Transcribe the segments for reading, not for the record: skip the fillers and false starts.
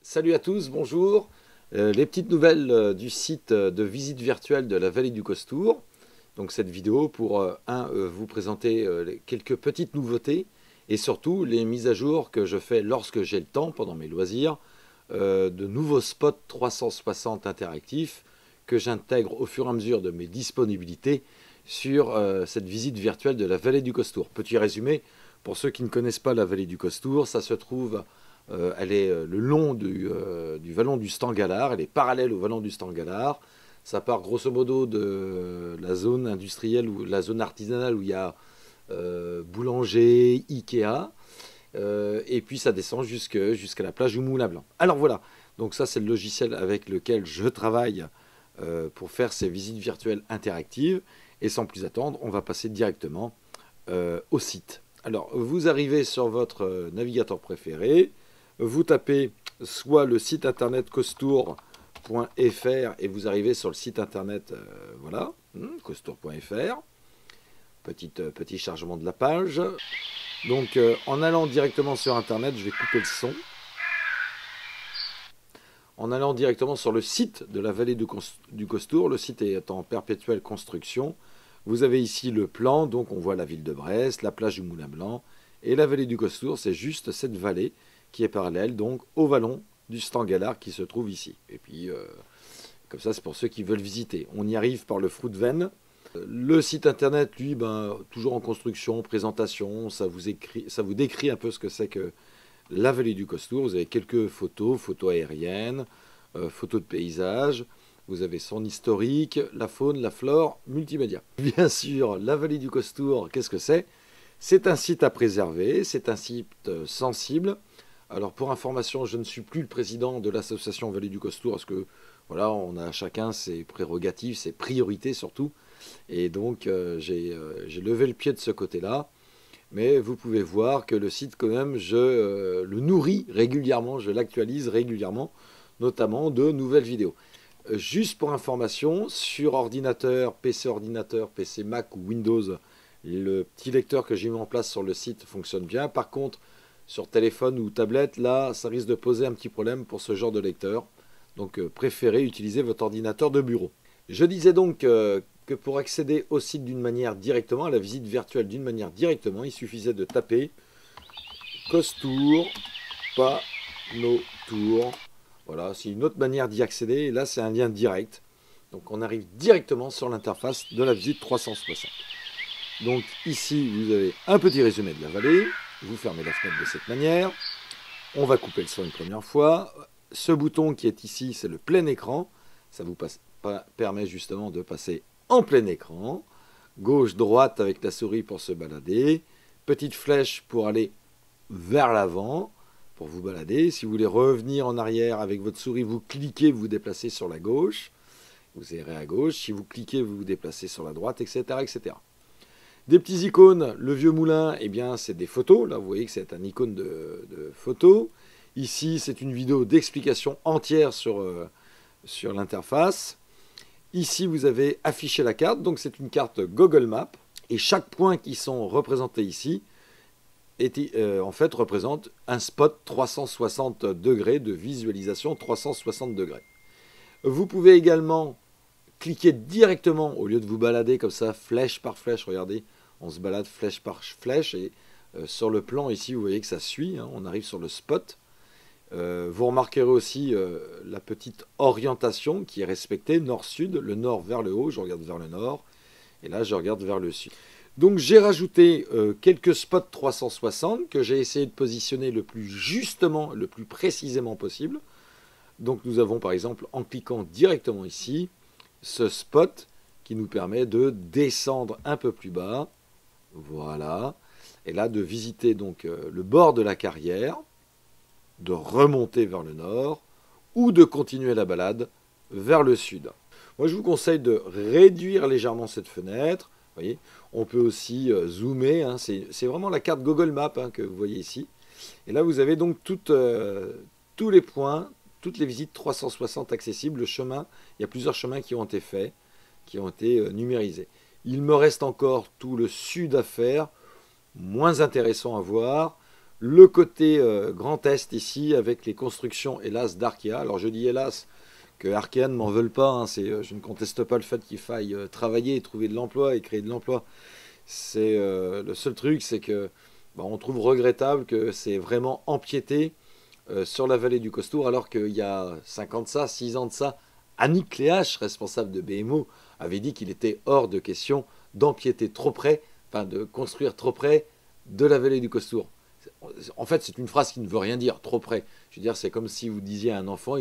Salut à tous, bonjour. Les petites nouvelles du site de visite virtuelle de la vallée du Costour. Donc cette vidéo pour vous présenter quelques petites nouveautés et surtout les mises à jour que je fais lorsque j'ai le temps pendant mes loisirs, de nouveaux spots 360 interactifs que j'intègre au fur et à mesure de mes disponibilités sur cette visite virtuelle de la vallée du Costour. Petit résumé, pour ceux qui ne connaissent pas la vallée du Costour, ça se trouve elle est le long du vallon du Stangalard, elle est parallèle au vallon du Stangalard. Ça part grosso modo de la zone industrielle ou la zone artisanale où il y a boulanger, Ikea, et puis ça descend jusqu'à la plage du Moulin Blanc. Alors voilà, donc ça c'est le logiciel avec lequel je travaille pour faire ces visites virtuelles interactives. Et sans plus attendre, on va passer directement au site. Alors vous arrivez sur votre navigateur préféré. Vous tapez soit le site internet costour.fr et vous arrivez sur le site internet, voilà, costour.fr. Petit chargement de la page. Donc en allant directement sur internet, je vais couper le son. En allant directement sur le site de la vallée du Costour, le site est en perpétuelle construction. Vous avez ici le plan, donc on voit la ville de Brest, la plage du Moulin Blanc et la vallée du Costour, c'est juste cette vallée qui est parallèle donc au vallon du Stangalard qui se trouve ici. Et puis, comme ça, c'est pour ceux qui veulent visiter. On y arrive par le Fruitven. Le site internet, lui, toujours en construction, présentation, ça vous décrit un peu ce que c'est que la vallée du Costour. Vous avez quelques photos aériennes, photos de paysages. Vous avez son historique, la faune, la flore, multimédia. Bien sûr, la vallée du Costour, qu'est-ce que c'est? C'est un site à préserver, c'est un site sensible. Alors pour information, je ne suis plus le président de l'association Vallée du Costour parce que voilà, on a chacun ses prérogatives, ses priorités surtout. Et donc j'ai levé le pied de ce côté-là. Mais vous pouvez voir que le site quand même, je le nourris régulièrement, je l'actualise régulièrement, notamment de nouvelles vidéos. Juste pour information, sur ordinateur, PC Mac ou Windows, le petit lecteur que j'ai mis en place sur le site fonctionne bien. Par contre, sur téléphone ou tablette, là, ça risque de poser un petit problème pour ce genre de lecteur. Donc, préférez utiliser votre ordinateur de bureau. Je disais donc que pour accéder au site d'une manière directement, à la visite virtuelle d'une manière directement, il suffisait de taper Costour, pas nos tours. Voilà, c'est une autre manière d'y accéder. Et là, c'est un lien direct. Donc, on arrive directement sur l'interface de la visite 360. Donc, ici, vous avez un petit résumé de la vallée. Vous fermez la fenêtre de cette manière. On va couper le son une première fois. Ce bouton qui est ici, c'est le plein écran. Ça vous permet justement de passer en plein écran. Gauche, droite avec la souris pour se balader. Petite flèche pour aller vers l'avant, pour vous balader. Si vous voulez revenir en arrière avec votre souris, vous cliquez, vous vous déplacez sur la gauche. Vous irez à gauche. Si vous cliquez, vous vous déplacez sur la droite, etc., etc. Des petits icônes, le vieux moulin, eh bien c'est des photos. Là, vous voyez que c'est un icône de photo. Ici, c'est une vidéo d'explication entière sur l'interface. Ici, vous avez affiché la carte. Donc, c'est une carte Google Maps. Et chaque point qui sont représentés ici, en fait, représente un spot 360 degrés de visualisation 360 degrés. Vous pouvez également cliquez directement, au lieu de vous balader comme ça, flèche par flèche, regardez, on se balade flèche par flèche, et sur le plan ici, vous voyez que ça suit, hein, on arrive sur le spot. Vous remarquerez aussi la petite orientation qui est respectée, nord-sud, le nord vers le haut, je regarde vers le nord, et là je regarde vers le sud. Donc j'ai rajouté quelques spots 360 que j'ai essayé de positionner le plus justement, le plus précisément possible. Donc nous avons par exemple, en cliquant directement ici, ce spot qui nous permet de descendre un peu plus bas, voilà, et là de visiter donc le bord de la carrière, de remonter vers le nord ou de continuer la balade vers le sud. Moi je vous conseille de réduire légèrement cette fenêtre, vous voyez, on peut aussi zoomer, hein, c'est vraiment la carte Google Maps hein, que vous voyez ici, et là vous avez donc tous les points, toutes les visites 360 accessibles, le chemin, il y a plusieurs chemins qui ont été faits, qui ont été numérisés. Il me reste encore tout le sud à faire, moins intéressant à voir. le côté Grand Est ici, avec les constructions, hélas, d'Arkea. Alors je dis hélas, que Arkea ne m'en veulent pas, hein, je ne conteste pas le fait qu'il faille travailler, trouver de l'emploi et créer de l'emploi. C'est le seul truc, c'est que on trouve regrettable que c'est vraiment empiété sur la vallée du Costour, alors qu'il y a 5 ans de ça, 6 ans de ça, Annick Cléache, responsable de BMO, avait dit qu'il était hors de question d'empiéter trop près, enfin de construire trop près de la vallée du Costour. En fait, c'est une phrase qui ne veut rien dire, trop près. Je veux dire, c'est comme si vous disiez à un enfant,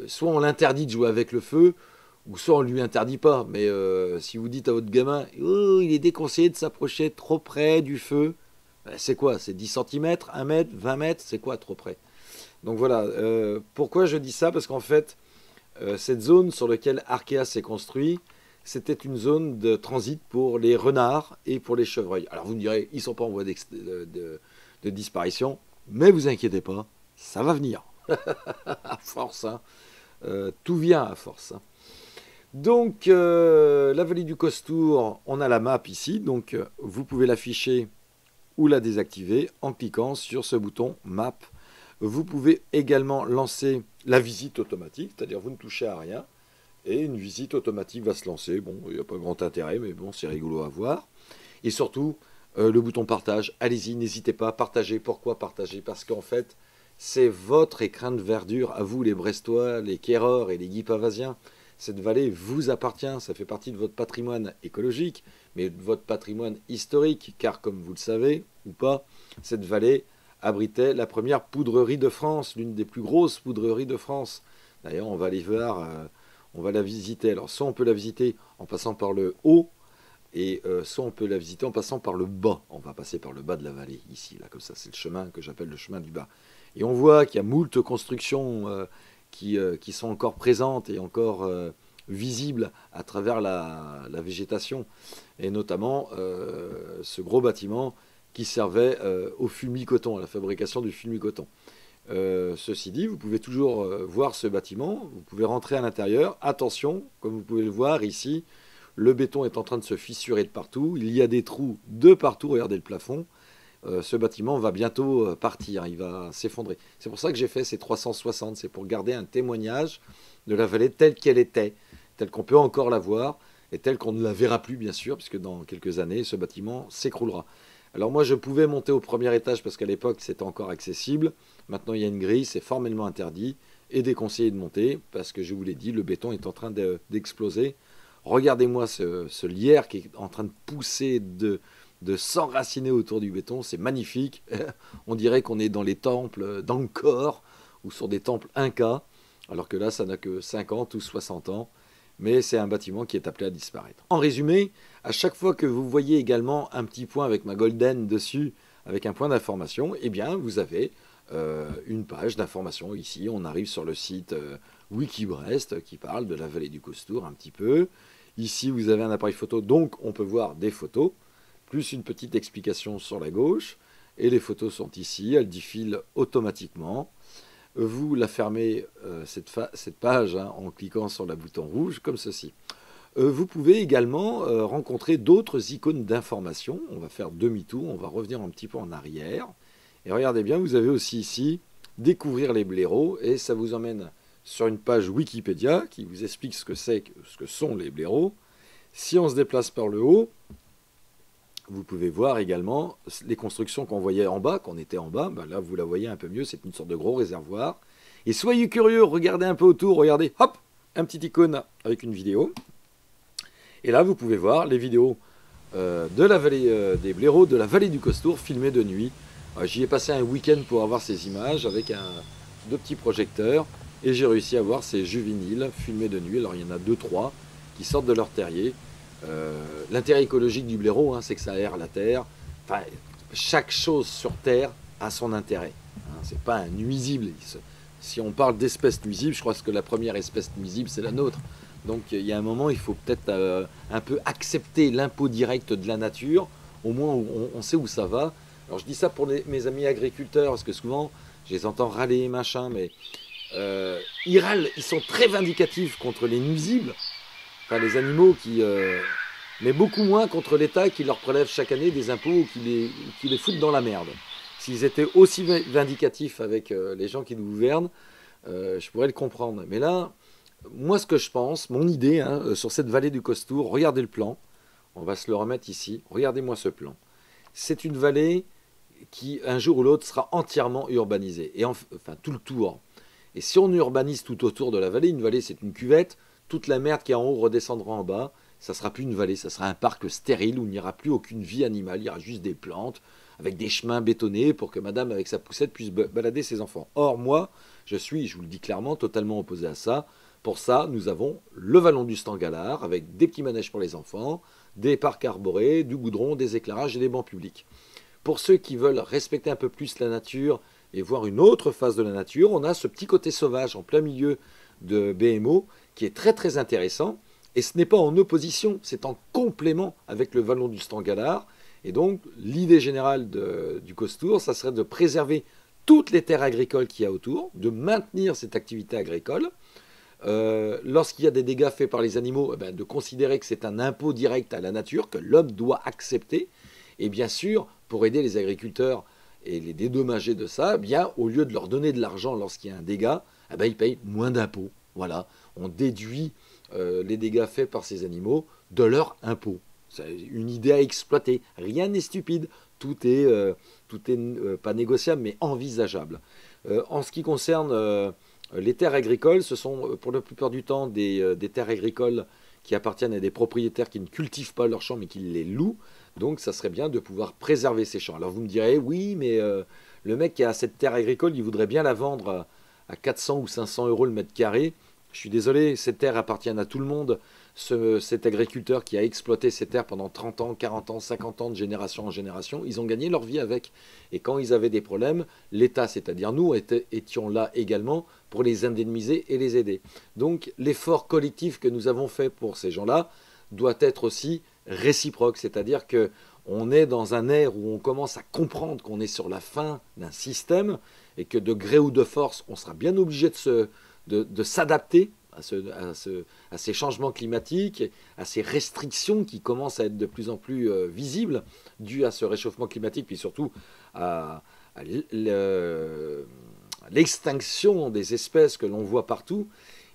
soit on l'interdit de jouer avec le feu, ou soit on ne lui interdit pas. Mais si vous dites à votre gamin, oh, il est déconseillé de s'approcher trop près du feu, c'est quoi? C'est 10 cm, 1 mètre, 20 mètres? C'est quoi trop près? Donc voilà, pourquoi je dis ça? Parce qu'en fait, cette zone sur laquelle Arkea s'est construit, c'était une zone de transit pour les renards et pour les chevreuils. Alors vous me direz, ils ne sont pas en voie de disparition, mais vous inquiétez pas, ça va venir. À force, hein. Tout vient à force. Hein. Donc, la vallée du Costour, on a la map ici, donc vous pouvez l'afficher ou la désactiver en cliquant sur ce bouton Map. Vous pouvez également lancer la visite automatique, c'est-à-dire vous ne touchez à rien, et une visite automatique va se lancer. Bon, il n'y a pas grand intérêt, mais bon, c'est rigolo à voir. Et surtout, le bouton partage, allez-y, n'hésitez pas à partager. Pourquoi partager? Parce qu'en fait, c'est votre écrin de verdure, à vous les Brestois, les Quéreurs et les Guipavasiens. Cette vallée vous appartient, ça fait partie de votre patrimoine écologique, mais de votre patrimoine historique, car comme vous le savez, ou pas, cette vallée abritait la première poudrerie de France, l'une des plus grosses poudreries de France. D'ailleurs, on va aller voir, on va la visiter. Alors, soit on peut la visiter en passant par le haut, et soit on peut la visiter en passant par le bas. On va passer par le bas de la vallée, ici, là, comme ça, c'est le chemin que j'appelle le chemin du bas. Et on voit qu'il y a moult constructions qui sont encore présentes et encore visibles à travers la végétation. Et notamment ce gros bâtiment qui servait au fulmi-coton, à la fabrication du fulmi-coton. Ceci dit, vous pouvez toujours voir ce bâtiment, vous pouvez rentrer à l'intérieur. Attention, comme vous pouvez le voir ici, le béton est en train de se fissurer de partout. Il y a des trous de partout, regardez le plafond. Ce bâtiment va bientôt partir, il va s'effondrer. C'est pour ça que j'ai fait ces 360, c'est pour garder un témoignage de la vallée telle qu'elle était, telle qu'on peut encore la voir, et telle qu'on ne la verra plus, bien sûr, puisque dans quelques années, ce bâtiment s'écroulera. Alors moi, je pouvais monter au premier étage, parce qu'à l'époque, c'était encore accessible. Maintenant, il y a une grille, c'est formellement interdit, et déconseillé de monter, parce que je vous l'ai dit, le béton est en train d'exploser. Regardez-moi ce lierre qui est en train de pousser, de s'enraciner autour du béton, c'est magnifique. On dirait qu'on est dans les temples d'Angkor ou sur des temples Inca, alors que là, ça n'a que 50 ou 60 ans. Mais c'est un bâtiment qui est appelé à disparaître. En résumé, à chaque fois que vous voyez également un petit point avec ma golden dessus, avec un point d'information, eh bien, vous avez une page d'information ici. On arrive sur le site Wikibrest qui parle de la vallée du Costour un petit peu. Ici, vous avez un appareil photo, donc on peut voir des photos, plus une petite explication sur la gauche. Et les photos sont ici, elles défilent automatiquement. Vous la fermez, cette page, hein, en cliquant sur le bouton rouge, comme ceci. Vous pouvez également rencontrer d'autres icônes d'information. On va faire demi-tour, on va revenir un petit peu en arrière. Et regardez bien, vous avez aussi ici « Découvrir les blaireaux » et ça vous emmène sur une page Wikipédia qui vous explique ce que sont les blaireaux. Si on se déplace par le haut, vous pouvez voir également les constructions qu'on voyait en bas, qu'on était en bas. Ben là, vous la voyez un peu mieux, c'est une sorte de gros réservoir. Et soyez curieux, regardez un peu autour, regardez, hop, un petit icône avec une vidéo. Et là, vous pouvez voir les vidéos de la vallée des blaireaux, de la vallée du Costour, filmées de nuit. J'y ai passé un week-end pour avoir ces images avec deux petits projecteurs. Et j'ai réussi à voir ces juvéniles filmés de nuit. Alors, il y en a 2-3 qui sortent de leur terrier. L'intérêt écologique du blaireau, hein, c'est que ça aère la terre. Enfin, chaque chose sur terre a son intérêt. Hein, c'est pas un nuisible. Si on parle d'espèces nuisibles, je crois que la première espèce nuisible, c'est la nôtre. Donc il y a un moment, il faut peut-être un peu accepter l'impôt direct de la nature. Au moins, on sait où ça va. Alors je dis ça pour mes amis agriculteurs, parce que souvent, je les entends râler, machin, mais ils râlent, ils sont très vindicatifs contre les nuisibles. Enfin, les animaux mais beaucoup moins contre l'État qui leur prélève chaque année des impôts ou qui les foutent dans la merde. S'ils étaient aussi vindicatifs avec les gens qui nous gouvernent, je pourrais le comprendre. Mais là, moi, ce que je pense, mon idée sur cette vallée du Costour, regardez le plan. On va se le remettre ici. Regardez-moi ce plan. C'est une vallée qui, un jour ou l'autre, sera entièrement urbanisée. Et enfin, tout le tour. Et si on urbanise tout autour de la vallée, une vallée, c'est une cuvette. Toute la merde qui est en haut redescendra en bas. Ça sera plus une vallée, ça sera un parc stérile où il n'y aura plus aucune vie animale. Il y aura juste des plantes avec des chemins bétonnés pour que madame, avec sa poussette, puisse balader ses enfants. Or, moi, je vous le dis clairement, totalement opposé à ça. Pour ça, nous avons le vallon du Stangalard avec des petits manèges pour les enfants, des parcs arborés, du goudron, des éclairages et des bancs publics. Pour ceux qui veulent respecter un peu plus la nature et voir une autre phase de la nature, on a ce petit côté sauvage en plein milieu de BMO qui est très très intéressant. Et ce n'est pas en opposition, c'est en complément avec le vallon du Stangalard. Et donc l'idée générale du Costour, ça serait de préserver toutes les terres agricoles qu'il y a autour, de maintenir cette activité agricole. Lorsqu'il y a des dégâts faits par les animaux, de considérer que c'est un impôt direct à la nature, que l'homme doit accepter. Et bien sûr, pour aider les agriculteurs et les dédommager de ça, au lieu de leur donner de l'argent lorsqu'il y a un dégât, ils payent moins d'impôts. Voilà, on déduit les dégâts faits par ces animaux de leur impôt. C'est une idée à exploiter. Rien n'est stupide. Tout est pas négociable, mais envisageable. En ce qui concerne les terres agricoles, ce sont pour la plupart du temps des terres agricoles qui appartiennent à des propriétaires qui ne cultivent pas leurs champs, mais qui les louent. Donc ça serait bien de pouvoir préserver ces champs. Alors vous me direz, oui, mais le mec qui a cette terre agricole, il voudrait bien la vendre à 400 ou 500 euros le mètre carré. Je suis désolé, ces terres appartiennent à tout le monde. Cet agriculteur qui a exploité ces terres pendant 30 ans, 40 ans, 50 ans, de génération en génération, ils ont gagné leur vie avec. Et quand ils avaient des problèmes, l'État, c'est-à-dire nous, étions là également pour les indemniser et les aider. Donc l'effort collectif que nous avons fait pour ces gens-là doit être aussi réciproque, c'est-à-dire qu'on est dans un air où on commence à comprendre qu'on est sur la fin d'un système et que de gré ou de force, on sera bien obligé de s'adapter à ces changements climatiques, à ces restrictions qui commencent à être de plus en plus visibles dues à ce réchauffement climatique, puis surtout à l'extinction des espèces que l'on voit partout.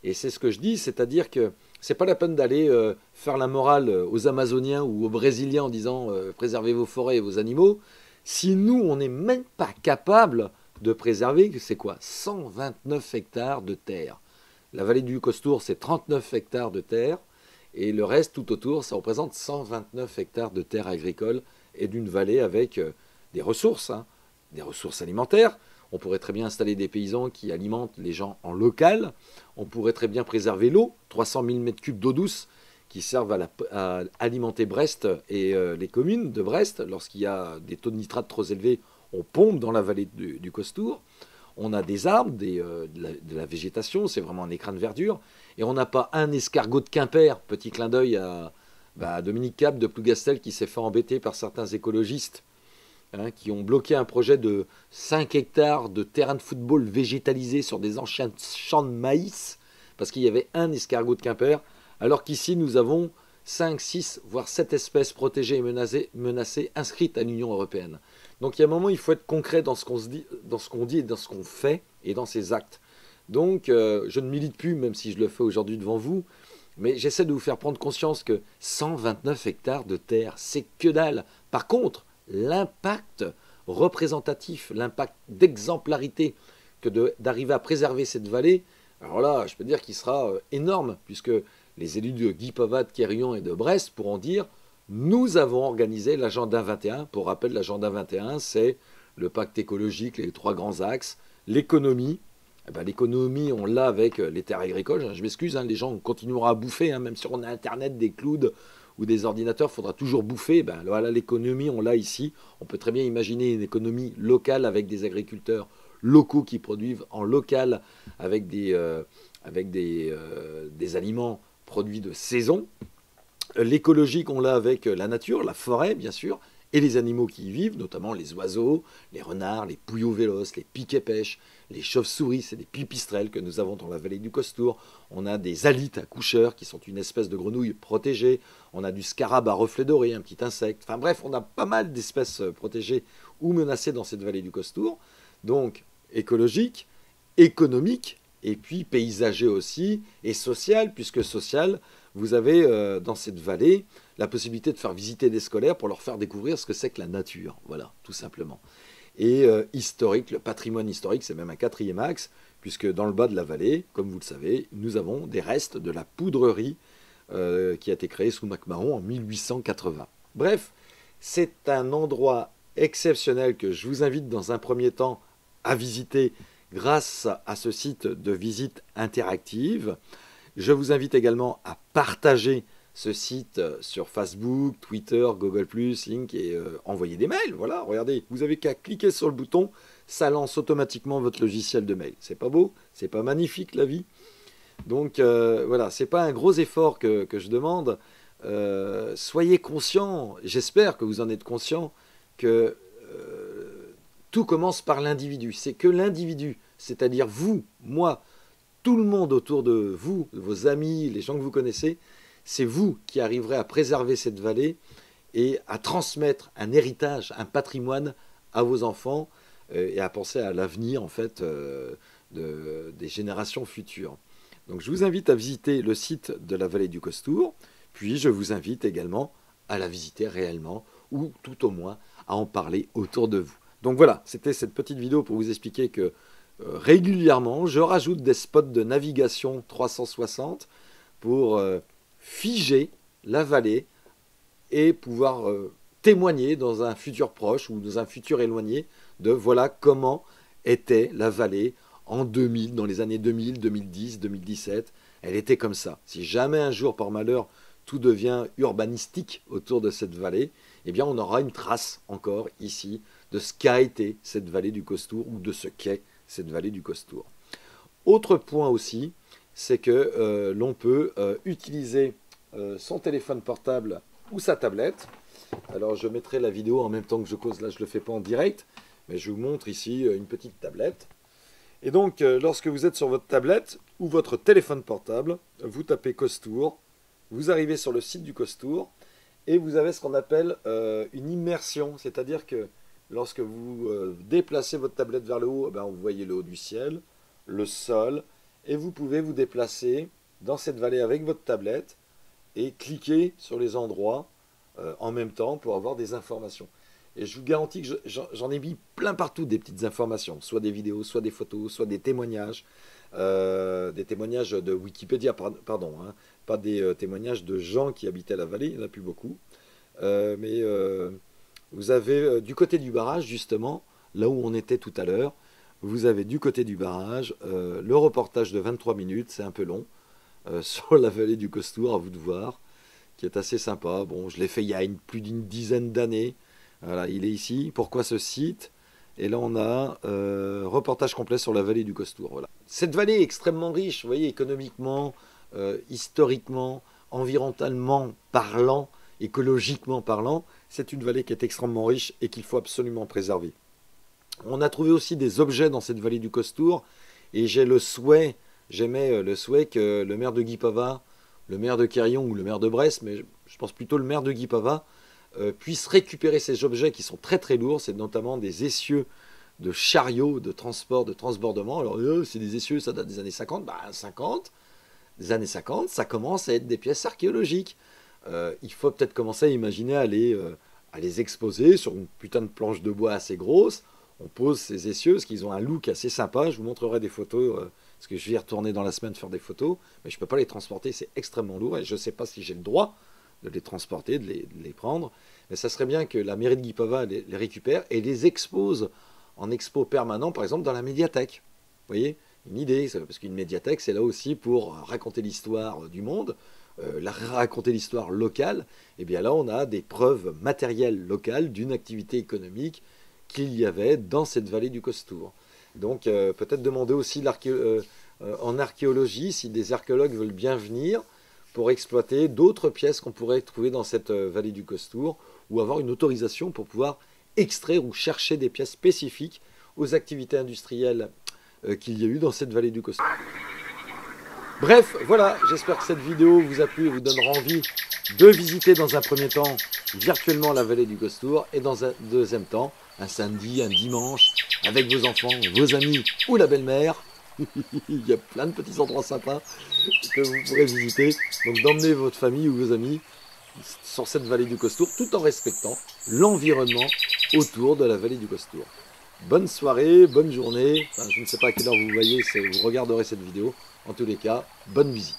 Et c'est ce que je dis, c'est-à-dire que c'est pas la peine d'aller faire la morale aux Amazoniens ou aux Brésiliens en disant préservez vos forêts et vos animaux. Si nous, on n'est même pas capable de préserver, c'est quoi, 129 hectares de terre. La vallée du Costour, c'est 39 hectares de terre, et le reste tout autour, ça représente 129 hectares de terre agricole et d'une vallée avec des ressources alimentaires. On pourrait très bien installer des paysans qui alimentent les gens en local. On pourrait très bien préserver l'eau, 300 000 m3 d'eau douce qui servent à alimenter Brest et les communes de Brest. Lorsqu'il y a des taux de nitrate trop élevés, on pompe dans la vallée du Costour. On a des arbres, de la végétation, c'est vraiment un écrin de verdure. Et on n'a pas un escargot de Quimper, petit clin d'œil à Dominique Cap de Plougastel qui s'est fait embêter par certains écologistes qui ont bloqué un projet de 5 hectares de terrain de football végétalisé sur des anciens champs de maïs, parce qu'il y avait un escargot de Quimper, alors qu'ici nous avons 5, 6, voire 7 espèces protégées et menacées inscrites à l'Union européenne. Donc il y a un moment, il faut être concret dans ce qu'on dit et dans ce qu'on fait et dans ses actes. Donc je ne milite plus, même si je le fais aujourd'hui devant vous, mais j'essaie de vous faire prendre conscience que 129 hectares de terre, c'est que dalle. Par contre, l'impact représentatif, l'impact d'exemplarité que d'arriver à préserver cette vallée, alors là, je peux dire qu'il sera énorme, puisque les élus de Guy Pavad, Quérillon et de Brest pourront dire « Nous avons organisé l'agenda 21 ». Pour rappel, l'agenda 21, c'est le pacte écologique, les 3 grands axes, l'économie. L'économie, on l'a avec les terres agricoles. Je m'excuse, les gens continueront à bouffer, même si on a Internet, des clouds ou des ordinateurs, il faudra toujours bouffer. Voilà, l'économie, on l'a ici. On peut très bien imaginer une économie locale avec des agriculteurs locaux qui produisent en local avec des aliments produits de saison. L'écologique, on l'a avec la nature, la forêt, bien sûr, et les animaux qui y vivent, notamment les oiseaux, les renards, les pouilles véloces, les piquets-pêches, les chauves-souris, c'est des pipistrelles que nous avons dans la vallée du Costour. On a des alites à coucheurs qui sont une espèce de grenouille protégée. On a du scarabée à reflets dorés, un petit insecte. Enfin bref, on a pas mal d'espèces protégées ou menacées dans cette vallée du Costour. Donc écologique, économique, et puis paysager aussi, et social, puisque social, vous avez dans cette vallée la possibilité de faire visiter des scolaires pour leur faire découvrir ce que c'est que la nature. Voilà, tout simplement. Et historique, le patrimoine historique, c'est même un quatrième axe, puisque dans le bas de la vallée, comme vous le savez, nous avons des restes de la poudrerie qui a été créée sous MacMahon en 1880. Bref, c'est un endroit exceptionnel que je vous invite dans un premier temps à visiter grâce à ce site de visite interactive. Je vous invite également à partager ce site sur Facebook, Twitter, Google+, Link et envoyer des mails. Voilà, regardez, vous avez qu'à cliquer sur le bouton, ça lance automatiquement votre logiciel de mail. C'est pas beau? C'est pas magnifique la vie? Donc voilà, c'est pas un gros effort que je demande. Soyez conscients, j'espère que vous en êtes conscients, que tout commence par l'individu. C'est que l'individu, c'est-à-dire vous, moi, tout le monde autour de vous, vos amis, les gens que vous connaissez, c'est vous qui arriverez à préserver cette vallée et à transmettre un héritage, un patrimoine à vos enfants et à penser à l'avenir en fait des générations futures. Donc je vous invite à visiter le site de la vallée du Costour, puis je vous invite également à la visiter réellement ou tout au moins à en parler autour de vous. Donc voilà, c'était cette petite vidéo pour vous expliquer que régulièrement, je rajoute des spots de navigation 360 pour figer la vallée et pouvoir témoigner dans un futur proche ou dans un futur éloigné de voilà comment était la vallée en 2000, dans les années 2000, 2010, 2017. Elle était comme ça. Si jamais un jour, par malheur, tout devient urbanistique autour de cette vallée, eh bien on aura une trace encore ici de ce qu'a été cette vallée du Costour ou de ce qu'est cette vallée du Costour. Autre point aussi, c'est que l'on peut utiliser son téléphone portable ou sa tablette. Alors je mettrai la vidéo en même temps que je cause, là je ne le fais pas en direct, mais je vous montre ici une petite tablette. Et donc lorsque vous êtes sur votre tablette ou votre téléphone portable, vous tapez Costour, vous arrivez sur le site du Costour et vous avez ce qu'on appelle une immersion, c'est-à-dire que lorsque vous déplacez votre tablette vers le haut, vous voyez le haut du ciel, le sol, et vous pouvez vous déplacer dans cette vallée avec votre tablette et cliquer sur les endroits en même temps pour avoir des informations. Et je vous garantis que j'en ai mis plein partout des petites informations, soit des vidéos, soit des photos, soit des témoignages de Wikipédia, pardon, hein, pas des témoignages de gens qui habitaient la vallée, il n'y en a plus beaucoup. Mais vous avez du côté du barrage, justement, là où on était tout à l'heure, vous avez du côté du barrage le reportage de 23 minutes, c'est un peu long, sur la vallée du Costour, à vous de voir, qui est assez sympa. Bon, je l'ai fait il y a plus d'une dizaine d'années. Voilà, il est ici. Pourquoi ce site? Et là, on a reportage complet sur la vallée du Costour. Voilà. Cette vallée est extrêmement riche, vous voyez, économiquement, historiquement, environnementalement parlant, écologiquement parlant. C'est une vallée qui est extrêmement riche et qu'il faut absolument préserver. On a trouvé aussi des objets dans cette vallée du Costour et j'émets le souhait que le maire de Guipava, le maire de Quérillon ou le maire de Brest, mais je pense plutôt le maire de Guipava, puisse récupérer ces objets qui sont très très lourds. C'est notamment des essieux de chariots de transport, de transbordement. Alors c'est des essieux, ça date des années 50. Des années 50, ça commence à être des pièces archéologiques. Il faut peut-être commencer à imaginer à les exposer sur une putain de planche de bois assez grosse. On pose ces essieux parce qu'ils ont un look assez sympa. Je vous montrerai des photos parce que je vais y retourner dans la semaine faire des photos, mais je ne peux pas les transporter, c'est extrêmement lourd et je ne sais pas si j'ai le droit de les transporter, de les prendre. Mais ça serait bien que la mairie de Guipava les récupère et les expose en expo permanent, par exemple dans la médiathèque. Vous voyez, une idée, parce qu'une médiathèque, c'est là aussi pour raconter l'histoire du monde, raconter l'histoire locale. Et bien là, on a des preuves matérielles locales d'une activité économique qu'il y avait dans cette vallée du Costour. Donc peut-être demander aussi en archéologie si des archéologues veulent bien venir pour exploiter d'autres pièces qu'on pourrait trouver dans cette vallée du Costour ou avoir une autorisation pour pouvoir extraire ou chercher des pièces spécifiques aux activités industrielles qu'il y a eu dans cette vallée du Costour. Bref, voilà, j'espère que cette vidéo vous a plu et vous donnera envie de visiter dans un premier temps virtuellement la vallée du Costour et dans un deuxième temps, un samedi, un dimanche, avec vos enfants, vos amis ou la belle-mère. Il y a plein de petits endroits sympas que vous pourrez visiter. Donc d'emmener votre famille ou vos amis sur cette vallée du Costour tout en respectant l'environnement autour de la vallée du Costour. Bonne soirée, bonne journée. Enfin, je ne sais pas à quelle heure vous voyez, vous regarderez cette vidéo. En tous les cas, bonne visite.